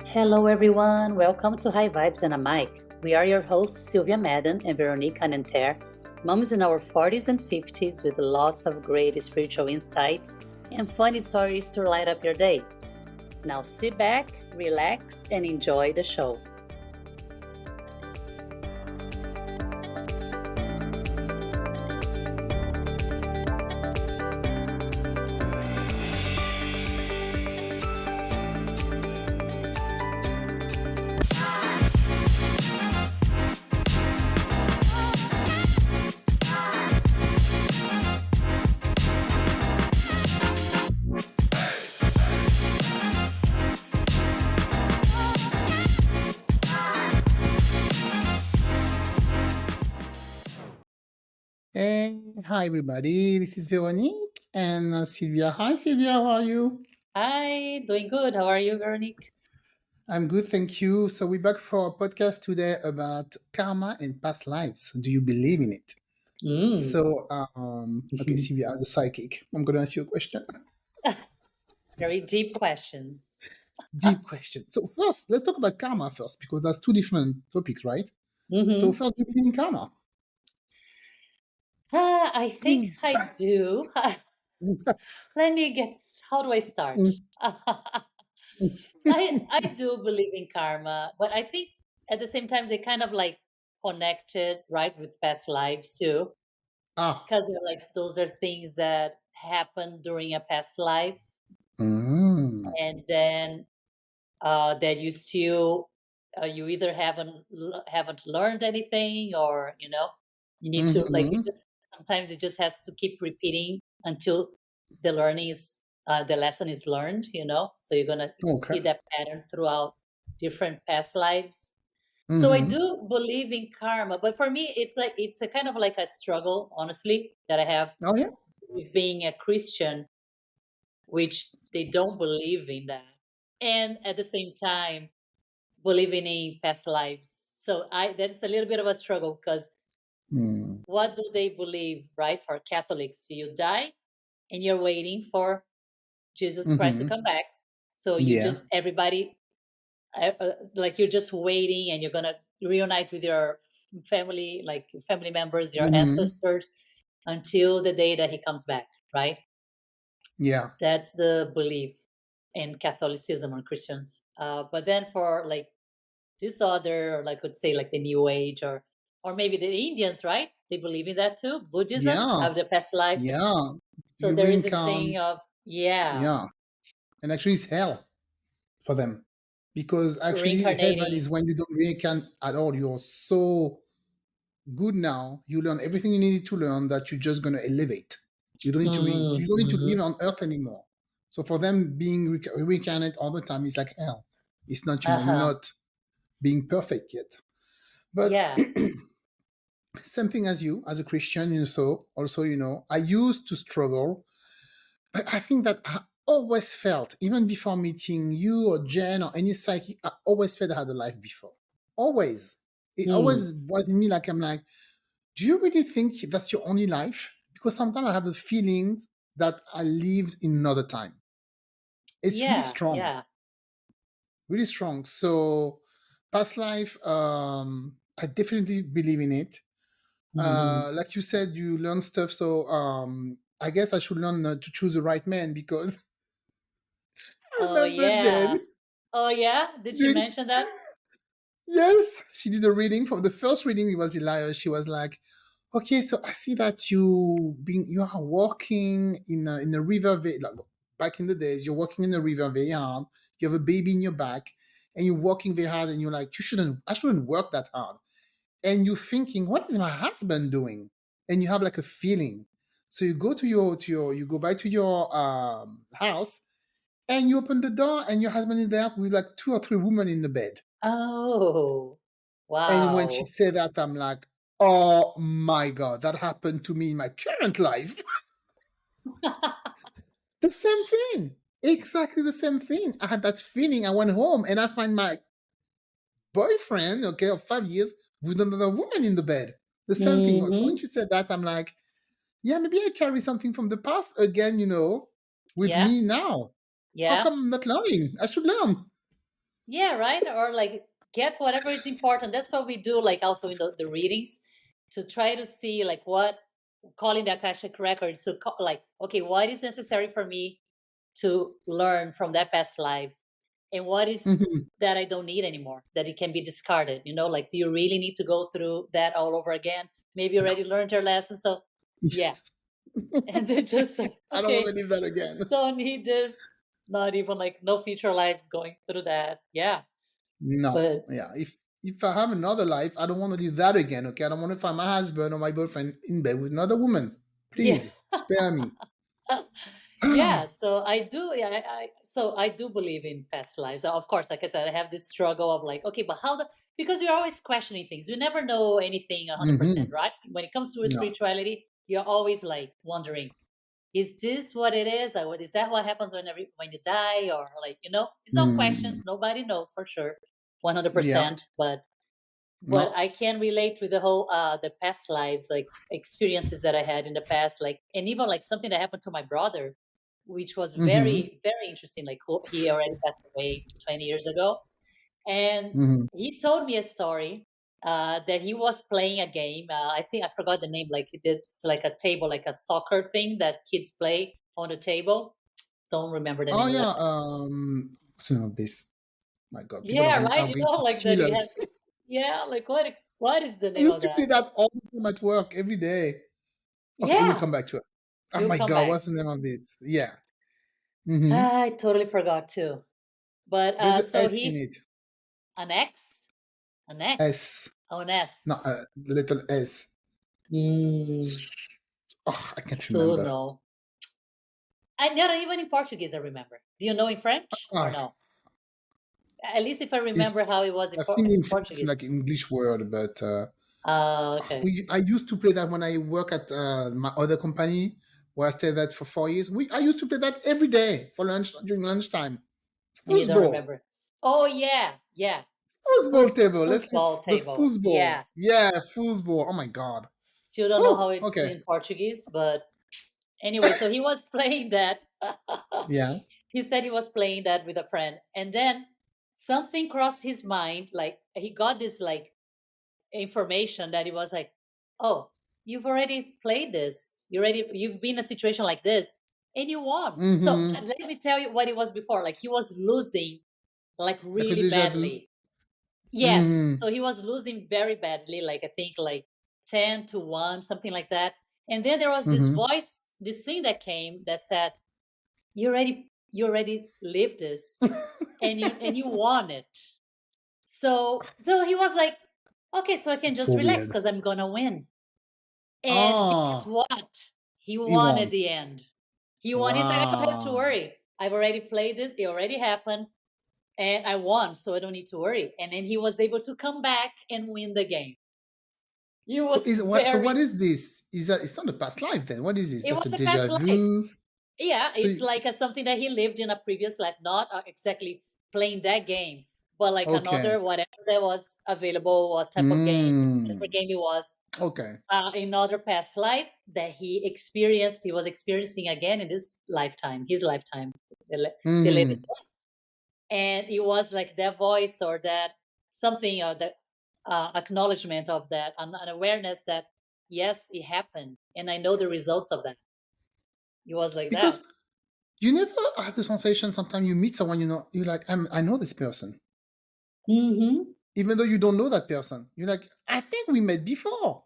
Hello, everyone. Welcome to High Vibes and a Mic. We are your hosts, Sylvia Madden and Veronique Anenter, moms in our 40s and 50s with lots of great spiritual insights and funny stories to light up your day. Now sit back, relax, and enjoy the show. Hey, hi everybody. This is Veronique and Sylvia. Hi Sylvia, how are you? Hi, doing good. How are you, Veronique? I'm good, thank you. So we're back for a podcast today about karma and past lives. Do you believe in it? Mm. Okay, Sylvia, as a psychic, I'm going to ask you a question. Very deep questions. Deep question. So first, let's talk about karma first because that's two different topics, right? So Mm-hmm. first, do you believe in karma? I think I do. Let me get, how do I start? Mm, I do believe in karma, but I think at the same time they kind of like connected, right, with past lives too, ah. because they're like those are things that happened during a past life, Mm, and then that you still you either haven't learned anything, or you need to like mm-hmm. it just sometimes it just has to keep repeating until the lesson is learned, so you're gonna Okay. see that pattern throughout different past lives. So I Mm-hmm. do believe in karma, but for me it's a kind of like a struggle, honestly, that I have Oh yeah. with being a Christian, which they don't believe in that, and at the same time believing in past lives. So I that's a little bit of a struggle, because Mm, what do they believe, right? For Catholics, you die and you're waiting for Jesus Christ to mm-hmm. come back. So you Yeah. just everybody like you're just waiting, and you're gonna reunite with your family, like family members, your Mm-hmm. ancestors, until the day that he comes back, right? Yeah. That's the belief in Catholicism or Christians. But then for like this other, like could say like the New Age, or maybe the Indians, right? They believe in that too. Buddhism Yeah. have the past lives. Yeah. So You there is this reincarnate. thing of, yeah, Yeah. And actually, it's hell for them. Because actually, heaven reincarnating. is when you don't reincarnate at all. You're so good now. You learn everything you needed to learn that you're just going to elevate. You don't need to you don't need to Mm-hmm. live on earth anymore. So for them, being reincarnate all the time is like hell. It's not, you're Uh-huh. not being perfect yet. But Yeah. same thing as you, as a Christian, so also, I used to struggle. But I think that I always felt, even before meeting you or Jen or any psychic, I always felt I had a life before. Always. It Mm. always was in me, like, I'm like, do you really think that's your only life? Because sometimes I have the feeling that I lived in another time. It's really Yeah. strong, Yeah. really strong. So, past life, I definitely believe in it. Hmm. Like you said, you learn stuff. So, I guess I should learn to choose the right man because I Oh remember yeah. Jen. Oh yeah. Did she Doing mention that? yes, she did a reading. From the first reading, it was hilarious. She was like, "Okay, so I see that you are walking in a river like, back in the days. You're walking in a river very hard. You have a baby in your back, and you're walking very hard. And you're like, I shouldn't work that hard. And you're thinking, what is my husband doing? And you have like a feeling. So you go you go back to your house, and you open the door, and your husband is there with like two or three women in the bed. Oh, And when she wow. said that, I'm like, oh my God, that happened to me in my current life. The same thing. Exactly the same thing. I had that feeling. I went home and I find my boyfriend, okay, of 5 years with another woman in the bed. The same thing. So when Hmm. she said that, I'm like, yeah, maybe I carry something from the past again, with Yeah. me now. How Yeah. come I'm not learning? I should learn. Yeah, right. Or like get whatever is important. That's what we do, like also in the readings, to try to see like what calling the Akashic record. So like, okay, what is necessary for me to learn from that past life, and what is Mhm. that I don't need anymore, that it can be discarded. Like, do you really need to go through that all over again? Maybe you already learned your lesson. So yeah. Yes. And then just like, I don't want to okay, live that again. don't need this. Not even like no future lives going through that. Yeah. No. But Yeah. If I have another life, I don't want to live that again. Okay. I don't want to find my husband or my boyfriend in bed with another woman. yeah. Please spare me. Yeah, so I do. Yeah, so I do believe in past lives. Of course, like I said, I have this struggle of like, okay, but how the because you're always questioning things. You never know anything 100%, Hmm. right? When it comes to No. spirituality, you're always like wondering, is this what it is? Or what is that? What happens when you die? Or like, it's all Mm. questions. Nobody knows for sure, Yeah. 100%. But No. I can relate with the whole the past lives, like experiences that I had in the past, like, and even like something that happened to my brother, which was Hmm. very, very interesting. Like, he already passed away 20 years ago, and Hmm. he told me a story that he was playing a game. I think I forgot the name. Like, it's like a table, like a soccer thing that kids play on the table. Don't remember the Oh name of yeah. that. What's the name of this? My God, people Yeah, are right. going to Like that. kill He us. has. Yeah, like what is the I name used of to that? play that all the time at work every day. Okay, we'll Yeah, come back to it. Oh we'll my come God, back. what's the name of this? Yeah. Hmm. I totally forgot too. But There's a so S in he it. an X, an X, S. oh an S. Not the little S. Mm, Oh, I can't so remember. no, I not even in Portuguese. I remember. Do you know in French or Ah, no? At least if I it's, remember how it was I think in it's like Portuguese. English word, but Okay. I used to play that when I work at my other company where I stayed at for 4 years. I used to play that every day for lunch during lunchtime. And you don't Foosball. remember? Oh yeah, yeah. Foosball table. Let's play Football the table. foosball. Yeah. Yeah, foosball. Oh my God. Still don't know how Oh, it's okay. in Portuguese, but anyway, so he was playing that. Yeah. He said he was playing that with a friend, and then something crossed his mind. Like, he got this like information that he was like, "Oh, you've already played this. You've been in a situation like this, and you won." So Mm-hmm. let me tell you what it was before. Like, he was losing like Like a really deja vu. badly. Yes, Mm-hmm. so he was losing very badly. Like, I think like 10-1, something like that. And then there was this Mm-hmm. voice, this thing that came that said, you already lived this, and you won it. So he was like, okay, so I can just So relax weird. because I'm gonna win. And guess Ah, what? He he won at won. the end. He won. He's like, I don't have to Wow. worry. I've already played this. It already happened, and I won, so I don't need to worry. And then he was able to come back and win the game. He So was is what? So what very. is this? Is that? It's not a past life then. What is this? It That's a was a past deja life. vu. Yeah, So it's like something that he lived in a previous life, not exactly playing that game, but like okay. another whatever that was available, what type of game, whatever Mm. game it was, Okay. another past life that he was experiencing again in this lifetime, his lifetime, the latest Mm. one. And it was like that voice or that something or that acknowledgement of that, an awareness that yes, it happened, and I know the results of that. It was like that. Because you never have the sensation. Sometimes you meet someone, you're like, I know this person, Hmm. even though you don't know that person. You're like, I think we met before.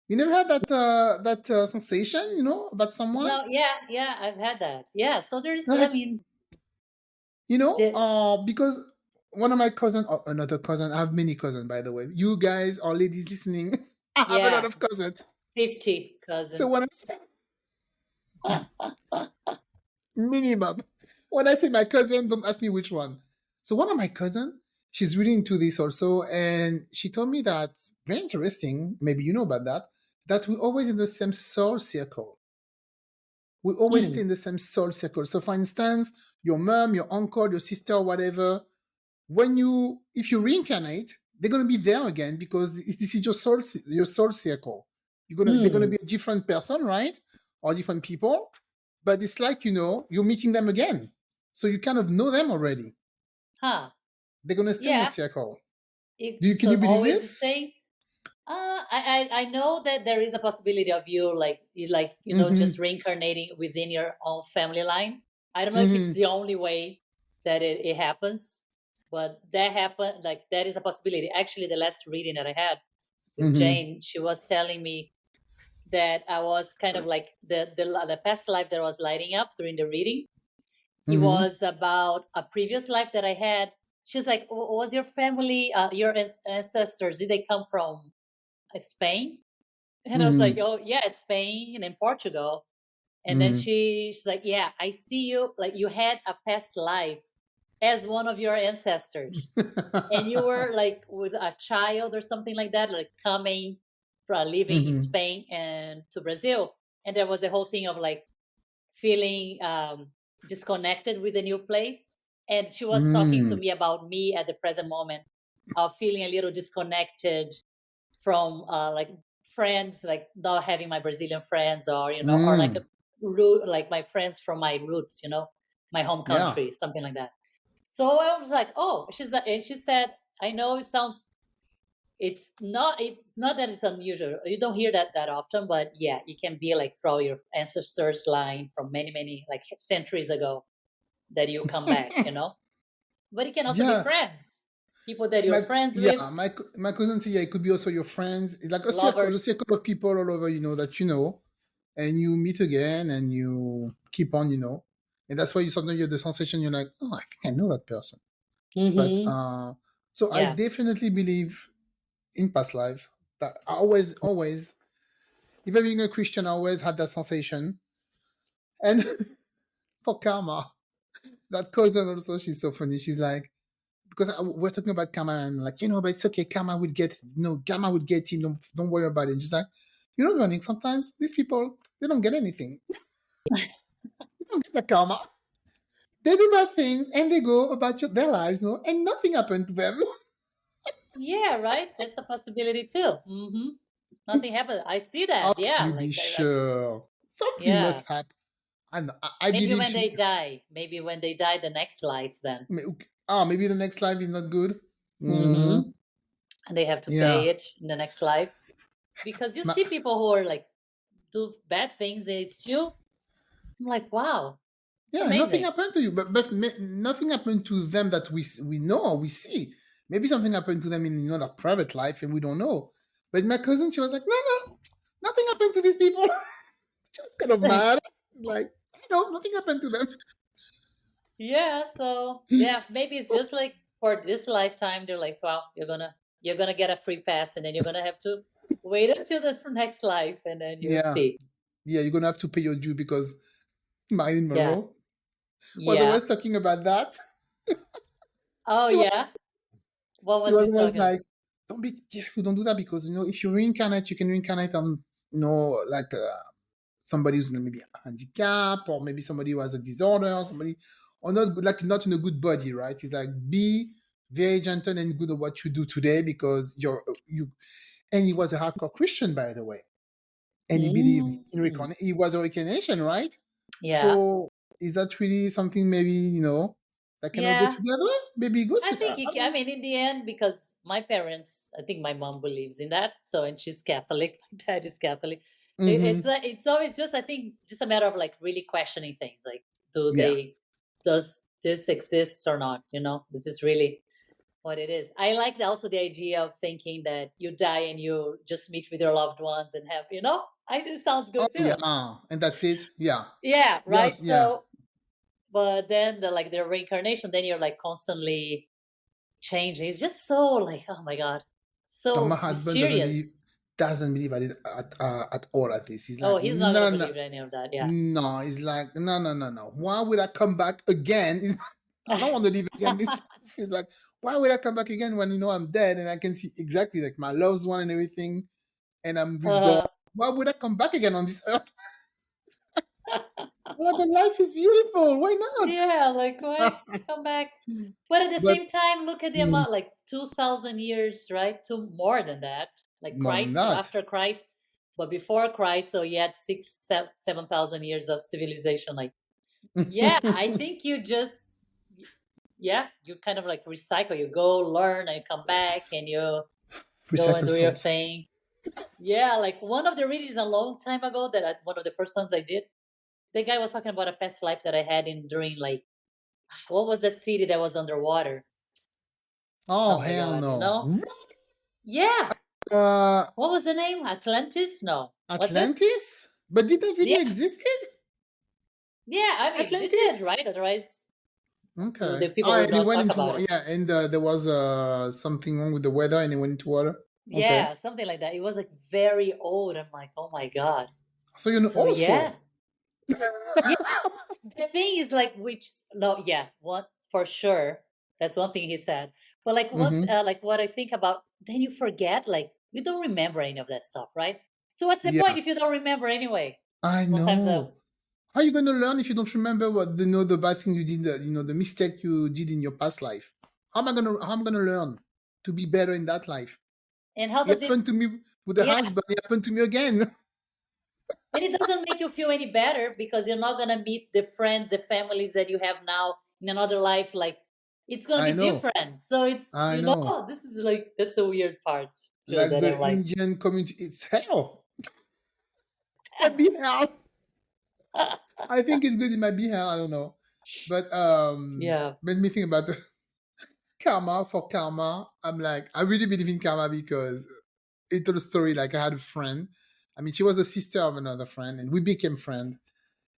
You never had that sensation, about someone. No, yeah, yeah, I've had that. Yeah, so there's, You're I like, mean, the, because one of my cousins, or another cousin, I have many cousins, by the way. You guys or ladies listening, I have a lot yeah, of cousins. 50 So when I cousins. say minimum, when I say my cousin, don't ask me which one. So one of my cousins, she's really into this also, and she told me that very interesting. Maybe you know about that. That we're always in the same soul circle. We always stay Mm, in the same soul circle. So, for instance, your mom, your uncle, your sister, whatever, if you reincarnate, they're gonna be there again because this is your soul circle. They're gonna be mm, a different person, right, or different people, but it's like, you're meeting them again. So you kind of know them already. Huh. They're going to stay in your Yeah. circle. Can So you believe always the this? same. I know that there is a possibility of you just Mm-hmm. reincarnating within your own family line. I don't know if it's Mm-hmm. the only way that it happens, but that is a possibility. Actually, the last reading that I had with Mm-hmm. Jane, she was telling me that I was kind of like the past life that was lighting up during the reading. It Mm-hmm. was about a previous life that I had. She's like, Was your family, your ancestors, did they come from Spain?" And I was like, Mm-hmm. "Oh yeah, it's Spain and Portugal." And then Mm-hmm. she's like, "Yeah, I see you. Like you had a past life as one of your ancestors, and you were like with a child or something like that, like coming from living in Mm-hmm. Spain and to Brazil." And there was a whole thing of like feeling disconnected with the new place. And she was talking to Mm-hmm. me about me at the present moment of feeling a little disconnected from like friends, like not having my Brazilian friends, or or like a Mm. root, like my friends from my roots, my home Yeah. country, something like that. So I was like, oh, and she said, I know it sounds, it's not that it's unusual. You don't hear that often, but yeah, it can be like through your ancestors line from many, many like centuries ago that you come back. But it can also be Yeah. friends, people that you're My friends with, yeah, my cousin said, yeah, it could be also your friends. It's like a lovers. circle of people all over, that and you meet again and you keep on, and that's why you sometimes you have the sensation you're like, oh, I think I know that person. But Hmm. so I Yeah. definitely believe in past life that I always, even being a Christian, I always had that sensation. And for karma, that cousin also, she's so funny. She's like, because we're talking about karma, and I'm like, but it's okay. Karma will get, karma will get him. Don't worry about it. She's like, Veronique, sometimes these people, they don't get anything. They don't get the karma. They do bad things and they go about their lives, and nothing happened to them. Yeah, right. That's a possibility too. Nothing happened. I see How that. can Yeah, you be like sure? Something yeah. must happen. And I Maybe believe when they die. Maybe when they die, the next life then. maybe the next life is not good. Hmm. Mm-hmm. And they have to Yeah. pay it in the next life, because you Ma- see people who are like do bad things. They still. I'm like, wow, it's Yeah, nothing amazing. happened to you, but nothing happened to them that we know or we see. Maybe something happened to them in their private life, and we don't know. But my cousin, she was like, no, no, nothing happened to these people. She was kind of mad, like, nothing happened to them. Yeah. So yeah, maybe it's just like for this lifetime, they're like, wow, you're gonna get a free pass, and then you're gonna have to wait until the next life, and then you'll Yeah, see. yeah, you're gonna have to pay your due because Marilyn Yeah. Monroe was Yeah. always talking about that. Oh She was, yeah. What she was was he always talking? like, don't be careful, don't do that because if you reincarnate, you can reincarnate on like somebody who's maybe a handicap or maybe somebody who has a disorder or somebody or not good, like not in a good body, right? It's like be very gentle and good at what you do today because you and he was a hardcore Christian, by the way, and he believed in Mm. he was a reincarnation, right? Yeah. So is that really something maybe that cannot go Yeah. together? Maybe it goes I to think I I don't mean, in the end, because my parents, I think my mom believes in that. So, and she's Catholic, my dad is Catholic. know. It's always just, I think, just a matter of like really questioning things. Like, Yeah. does this exist or not? This is really what it is. I like also the idea of thinking that you die and you just meet with your loved ones and I think it sounds Oh good too. yeah, and that's it. Yeah. Yeah, right. Yes. Yeah. So, but then the reincarnation, then you're like constantly changing. It's just so like, oh my god, And my so husband mysterious. doesn't believe at all at this. He's Oh, like, he's not gonna no, no, believe any of that. Yeah. no. He's like, no, no, no, no. Why would I come back again? I don't want to live again. This he's like, why would I come back again when I'm dead and I can see exactly like my loved one and everything, and I'm with God. uh, Why would I come back again on this earth? Well, but life is beautiful. Why not? yeah, like why come back? But at the But same time, look at the mm, amount, like 2,000 years, right? To more than that, like more than Christ, that. after Christ. but before Christ, so you had 7,000 years of civilization. Like, yeah, I think you just, yeah, you kind of like recycle. You go learn and come back, and you go and Recycle do your souls. thing. Yeah, like one of the readings a long time ago one of the first ones I did, the guy was talking about a past life that I had in during like, what was that city that was underwater? Oh Oh my hell god, you no! know? Yeah. Uh, What was the name? Atlantis? No. Was it? Atlantis? But did that really Yeah. existed? Yeah, I mean it did, Atlantis? right? Otherwise Okay. the people Ah, would and it not went talk into about it. yeah, and there was something wrong with the weather, and it went into water. Okay. Yeah, something like that. It was like very old. I'm like, oh my god. So you know So also. yeah. Yeah. The thing is like which no, yeah, what for sure. That's one thing he said. But like what Hmm. like what I think about, then you forget, like you don't remember any of that stuff, right? So what's the point Yeah, if you don't remember anyway? I Sometimes know. How are you gonna learn if you don't remember what the bad thing you did, the mistake you did in your past life? How am I gonna learn to be better in that life? and how It does it, happened to me with the yeah, husband. It happened to me again. and it doesn't make you feel any better because you're not gonna meet the friends, the families that you have now in another life. Like it's gonna I be know. different. So it's, I know. this is like that's the weird part too Like that I'm the like, Indian community, it's hell. Might be hell. I think it's good. It might be hell. I don't know. But yeah. made me think about the karma for karma. I'm like, I really believe in karma because it told a story. Like I had a friend. I mean, she was a sister of another friend, and we became friends.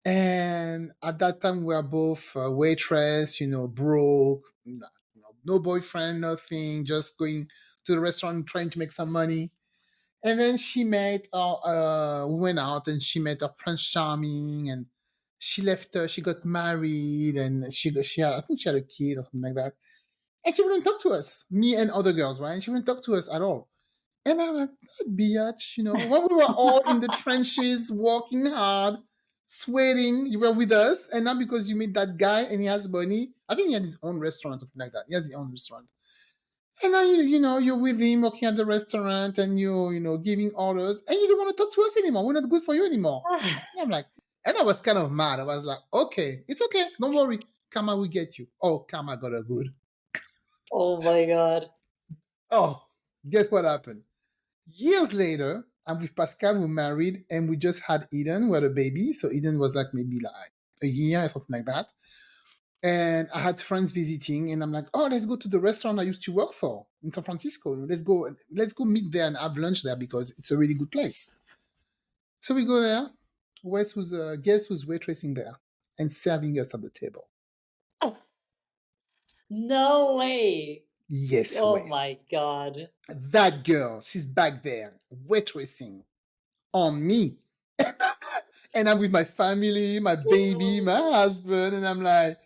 And at that time, we were both waitress, broke, no boyfriend, nothing, just going to the restaurant trying to make some money. And then we went out and she met a Prince Charming and she left her, she got married and I think she had a kid or something like that. And she wouldn't talk to us, me and other girls, right? And she wouldn't talk to us at all. And I'm like, that biatch, when we were all in the trenches, working hard, sweating, you were with us. And now because you met that guy and he has money, I think he had his own restaurant, something like that. He has his own restaurant. And now, you're with him working at the restaurant and you're giving orders and you don't want to talk to us anymore. We're not good for you anymore. And I'm like, and I was kind of mad. I was like, okay, it's okay. Don't worry. Karma will get you. Oh, karma got her good. Oh my god. Oh, guess what happened? Years later, I'm with Pascal, we're married, and we just had Eden, we had a baby. So Eden was like maybe like a year or something like that. And I had friends visiting, and I'm like, oh, let's go to the restaurant I used to work for in San Francisco. Let's go meet there and have lunch there because it's a really good place. So we go there. Guess who's waitressing there and serving us at the table? No way. Yes, Oh way. my god. That girl, she's back there waitressing on me. And I'm with my family, my baby, my husband, and I'm like,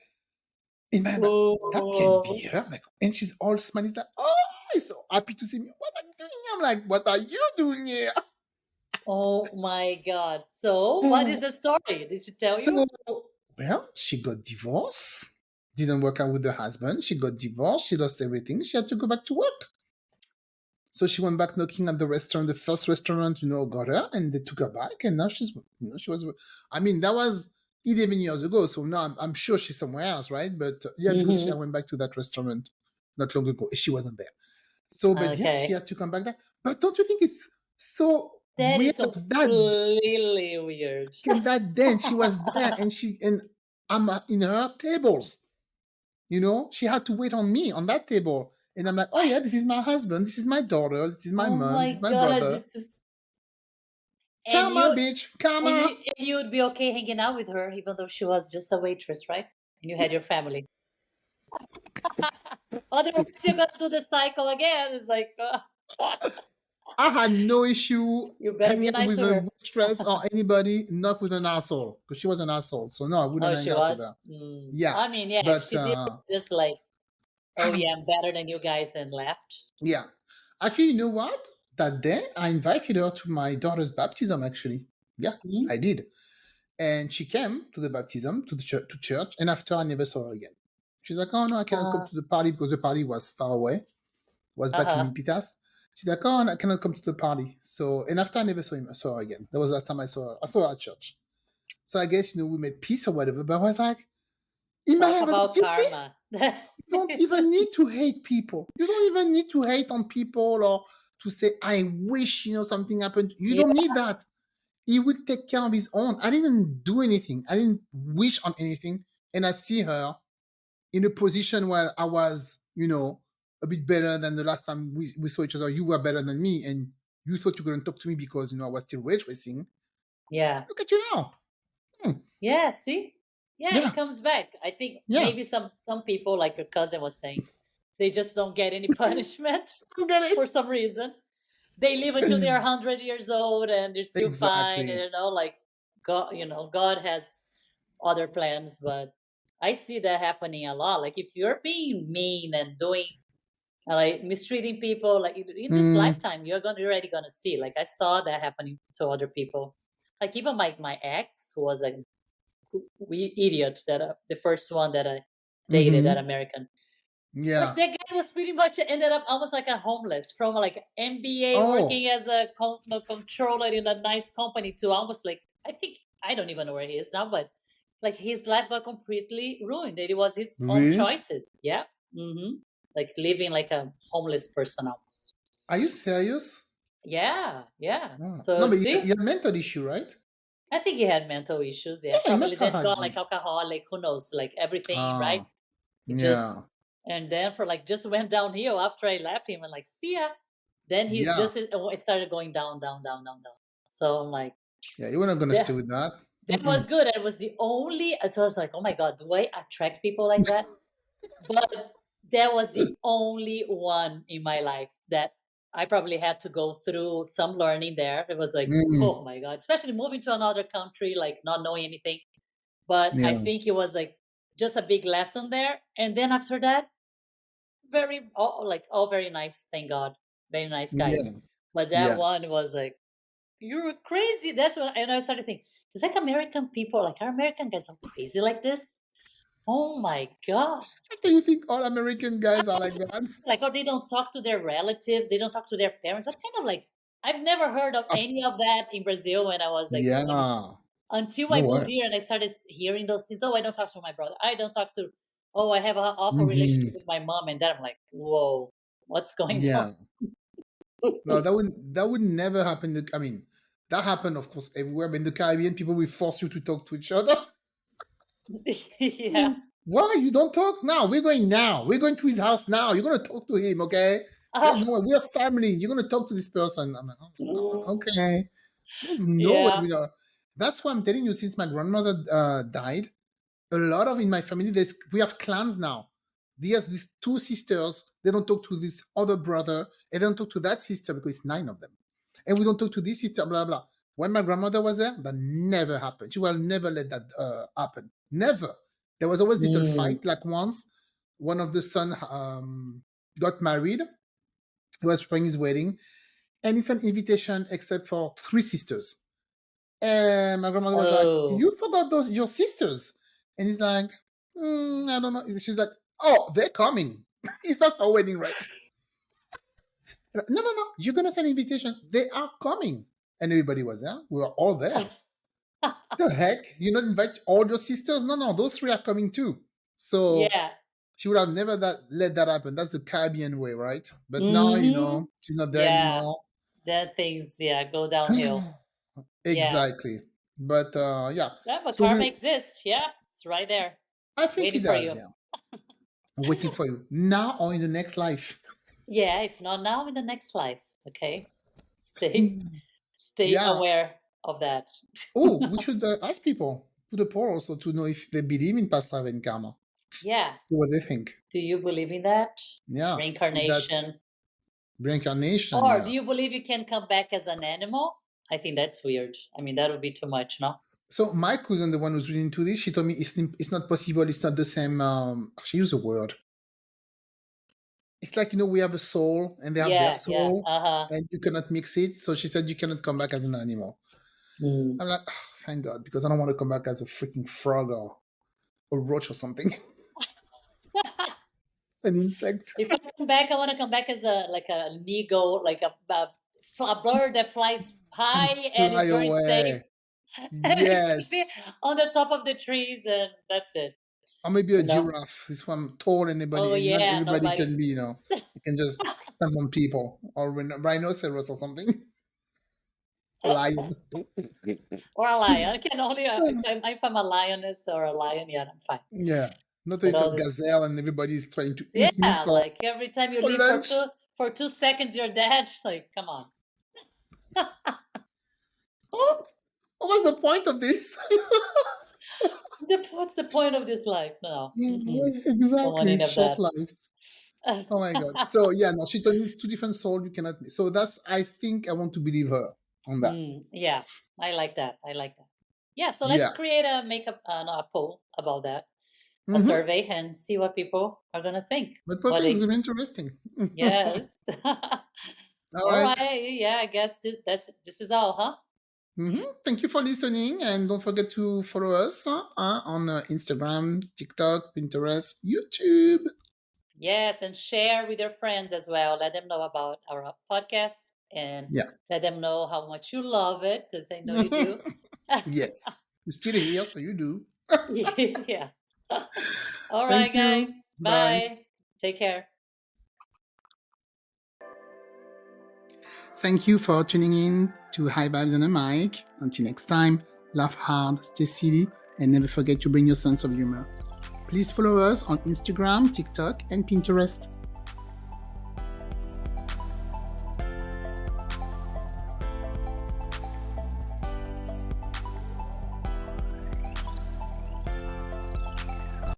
in my mind, that can be Oh, her. I'm like, and she's all smiling. She's like, oh, he's so happy to see me. What are you doing here? I'm like, what are you doing here? oh my god. So what is the story? Did she tell So, you? well, she got divorced. Didn't work out with the husband. She got divorced. She lost everything. She had to go back to work. So she went back knocking at the restaurant, the first restaurant, got her, and they took her back, and now she was. I mean, that was 11 years ago, so now I'm sure she's somewhere else, right? But yeah, because she Hmm. went back to that restaurant not long ago, she wasn't there. So, but yeah, she Okay. had to come back there. But don't you think it's so That weird is that completely weird. came that day and she was there and I'm in her tables, she had to wait on me on that table. And I'm like, oh yeah, this is my husband, this is my daughter, this is my Oh mom, this my is my god, brother. this is, and Karma, you bitch, and karma. you would be okay hanging out with her even though she was just a waitress, right? And you had your family. Otherwise, you're gonna do the cycle again. It's like, I had no issue you better hanging be out nice with to a her. waitress or anybody, not with an asshole, because she was an asshole. So no, I wouldn't Oh, hang she out with was. her. Mm. Yeah, I mean, yeah, if but she did just like, oh I yeah, I'm better than you guys and left. yeah, actually, you know what? That day, I invited her to my daughter's baptism. Actually, yeah, Hmm? I did, and she came to the baptism to church, and after I never saw her again. She's like, "Oh no, I cannot come Uh, to the party because the party was far away, was back in uh-huh. Milpitas." She's like, oh, I cannot come to the party. So, and after I never saw her again. That was the last time I saw her. I saw her at church. So I guess, we made peace or whatever. But I was like, in my Talk head, I was like, about you see, karma. you don't even need to hate people. You don't even need to hate on people or to say, I wish, something happened. You Yeah. don't need that. He will take care of his own. I didn't do anything. I didn't wish on anything. And I see her in a position where I was, a bit better than the last time we saw each other. You were better than me, and you thought you couldn't talk to me because, I was still ray tracing. Yeah. Look at you now. Hmm. Yeah, see? Yeah, it Yeah. comes back. I think Yeah. maybe some people, like your cousin was saying, they just don't get any punishment You get for it? some reason. They live until they're 100 years old and they're still fine. Exactly. Like God has other plans, but I see that happening a lot. Like if you're being mean and doing like mistreating people, like in this Mm, lifetime, you're already gonna see. Like I saw that happening to other people. Like even my ex, who was a we idiot that the first one that I dated, that mm-hmm. American. Like Yeah. that guy was pretty much ended up almost like a homeless from like MBA Oh, working as a controller in a nice company to almost like I think I don't even know where he is now, but like his life got completely ruined. It was his own really? choices. Yeah. Like living like a homeless person almost. Are you serious? Yeah, yeah. Oh. No, So but you see, had mental issue, right? I think he had mental issues. Yeah, Yeah, you probably must have then had. gone like alcoholic. Who knows? Like everything, right? Ah, It yeah. just and then for like just went downhill after I left him and like see ya. Then he's Yeah. just it started going down, down, down, down, down. So I'm like Yeah, you were not going to stay that with that. that Mm-mm. was good. It was the only. So I was like, oh my god, do I attract people like that? But that was the only one in my life that I probably had to go through some learning there. It was like, Mm, oh my god, especially moving to another country, like not knowing anything. But I yeah. think it was like just a big lesson there. And then after that, all very nice, thank God, very nice guys. Yeah. But that Yeah. one was like, you're crazy. That's what, and I started thinking, it's like American people, like are American guys so crazy like this? Oh my god. Do you think all American guys are like that? Like, or they don't talk to their relatives, they don't talk to their parents. That kind of like I've never heard of any of that in Brazil when I was like Yeah. until I No moved way. here and I started hearing those things. Oh, I don't talk to my brother. I don't talk to. Oh, I have an awful relationship Hmm. with my mom and dad. I'm like, whoa, what's going on? Yeah. No, that would never happen. I mean, that happened, of course, everywhere. But in the Caribbean, people will force you to talk to each other. Yeah. Why you don't talk now? We're going now. We're going to his house now. You're gonna talk to him, okay? There's Ah, no way. We're family. You're gonna talk to this person. I'm like, oh my god, okay. There's no way. yeah. That's why I'm telling you. Since my grandmother died, a lot of in my family, we have clans now. There's these two sisters. They don't talk to this other brother, and they don't talk to that sister because it's 9 of them. And we don't talk to this sister, blah blah. When my grandmother was there, that never happened. She will never let that happen. Never. There was always little Mm. fight. Like once, one of the son got married. He was preparing his wedding, and it's an invitation except for 3 sisters. And my grandmother was like, Oh. "You forgot those your sisters," and he's like, "I don't know." She's like, "Oh, they're coming. It's not our wedding, right?" Like, no, no, no. You're gonna send an invitation. They are coming, and everybody was there. We were all there. The heck? You not invite all your sisters? No, no. Those 3 are coming too. So Yeah. she would have never let that happen. That's the Caribbean way, right? But now, Hmm. she's not there Yeah. anymore. Then things, yeah, go downhill. Yeah. Exactly. But yeah. Yeah, but So karma exists. Yeah. It's right there, I think he waiting for does. you. Yeah. I'm waiting for you now or in the next life. Yeah, if not now, in the next life. Okay. Stay stay Yeah. aware of that. Oh, we should ask people to the poll also to know if they believe in past life and karma. Yeah. What they think. Do you believe in that? Yeah. That Reincarnation. reincarnation. Or do Yeah. you believe you can come back as an animal? I think that's weird. I mean, that would be too much, no? So my cousin, the one who's reading into this, she told me it's not possible. It's not the same. She used a word. It's like we have a soul and they have their Yeah, yeah. soul, Uh-huh. and you cannot mix it. So she said you cannot come back as an animal. Mm. I'm like, oh, thank God, because I don't want to come back as a freaking frog or a roach or something. An insect. If I come back, I want to come back as an eagle, like a bird that flies high And and fly is very safe. away. And it can be Yes. on the top of the trees, and that's it. Or maybe a You know? giraffe. This one tall and Oh not yeah, everybody nobody can be, you can just stamp on people. Or rhinoceros or something. Lion. or a lion. I can only if I'm a lioness or a lion, yeah, I'm fine. Yeah. Not a But all little this, gazelle and everybody's trying to eat me yeah, like every time you for leave for lunch. two seconds, you're dead. Like, come on. What was the point of this? What's the point of this life? No, don't want Exactly. any of Short that. life. Oh my God. So yeah, no, she told me it's two different souls. You cannot. So that's. I think I want to believe her on that. Yeah, I like that. I like that. Yeah, so let's Yeah. create a poll about that, a Mm-hmm. survey, and see what people are gonna think. But What perfect. It's they gonna be interesting. Yes. All All right. right. Yeah, I guess this is all, huh? Thank you for listening, and don't forget to follow us on Instagram, TikTok, Pinterest, YouTube. Yes, and share with your friends as well. Let them know about our podcast and Yeah. let them know how much you love it, because I know you do. Yes. You're still here, so you do. Yeah. All right, Thank guys. you. Bye. Bye. Take care. Thank you for tuning in to High Vibes and a Mic. Until next time, laugh hard, stay silly, and never forget to bring your sense of humor. Please follow us on Instagram, TikTok, and Pinterest.